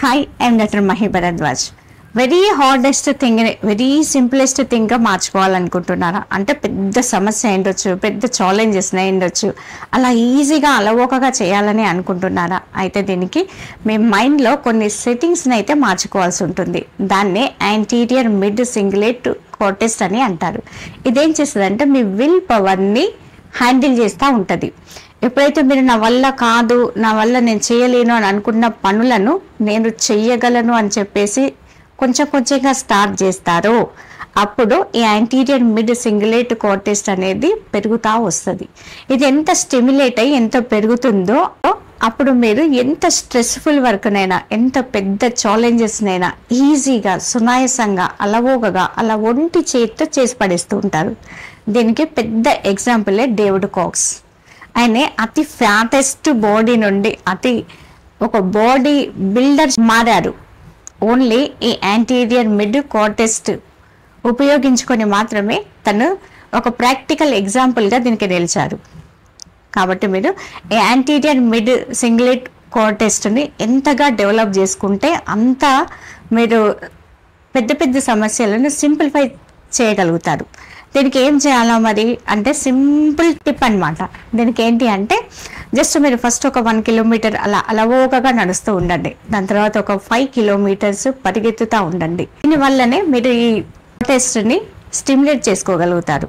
Hi I'm doctor Mahi Bharadwaj. Very hardest thing, very simplest థింగ్గా మార్చుకోవాలనుకుంటున్నారా? అంటే పెద్ద సమస్య ఉండొచ్చు, పెద్ద ఛాలెంజెస్ ఉండొచ్చు, అలా ఈజీగా అలవోకగా చేయాలని అనుకుంటున్నారా? అయితే దీనికి మీ మైండ్లో కొన్ని సెట్టింగ్స్ని అయితే మార్చుకోవాల్సి ఉంటుంది. దాన్నే యాంటీరియర్ మిడ్ సింగులేట్ కార్టెక్స్ అని అంటారు. ఇదేం చేస్తుందంటే మీ విల్ పవర్ని హ్యాండిల్ చేస్తూ ఉంటుంది. ఎప్పుడైతే మీరు నా వల్ల కాదు, నా వల్ల నేను చేయలేను అని అనుకున్న పనులను నేను చెయ్యగలను అని చెప్పేసి కొంచెం కొంచెంగా స్టార్ట్ చేస్తారో అప్పుడు ఈ యాంటీరియర్ మిడ్ సింగులేట్ కార్టెక్స్ అనేది పెరుగుతూ వస్తుంది. ఇది ఎంత స్టిమ్యులేట్ అయ్యి ఎంత పెరుగుతుందో అప్పుడు మీరు ఎంత స్ట్రెస్ఫుల్ వర్క్నైనా, ఎంత పెద్ద ఛాలెంజెస్నైనా ఈజీగా, సునాయాసంగా, అలవోగగా అలా ఒంటి చేతితో చేసి పడేస్తూ ఉంటారు. దీనికి పెద్ద ఎగ్జాంపులే డేవిడ్ కాక్స్. ఆయన అతి ఫ్యాటెస్ట్ బాడీ నుండి ఒక బాడీ బిల్డర్ మారారు. ఓన్లీ ఈ యాంటీరియర్ మిడ్ కార్టెక్స్ ఉపయోగించుకొని మాత్రమే తను ఒక ప్రాక్టికల్ ఎగ్జాంపుల్గా దీనికి నిలిచారు. కాబట్టి మీరు ఈ యాంటీరియర్ మిడ్ సింగులేట్ కార్టెక్స్ని ఎంతగా డెవలప్ చేసుకుంటే అంత మీరు పెద్ద పెద్ద సమస్యలను సింప్లిఫై చేయగలుగుతారు. దీనికి ఏం చేయాలో మరి అంటే సింపుల్ టిప్ అన్నమాట. దీనికి ఏంటి అంటే జస్ట్ మీరు ఫస్ట్ ఒక 1 కిలోమీటర్ అలా అలవోకగా నడుస్తూ ఉండండి. దాని తర్వాత ఒక 5 కిలోమీటర్స్ పరిగెత్తుతూ ఉండండి. దీనివల్లనే మీరు ఈ టెస్ట్ని స్టిమ్యులేట్ చేసుకోగలుగుతారు.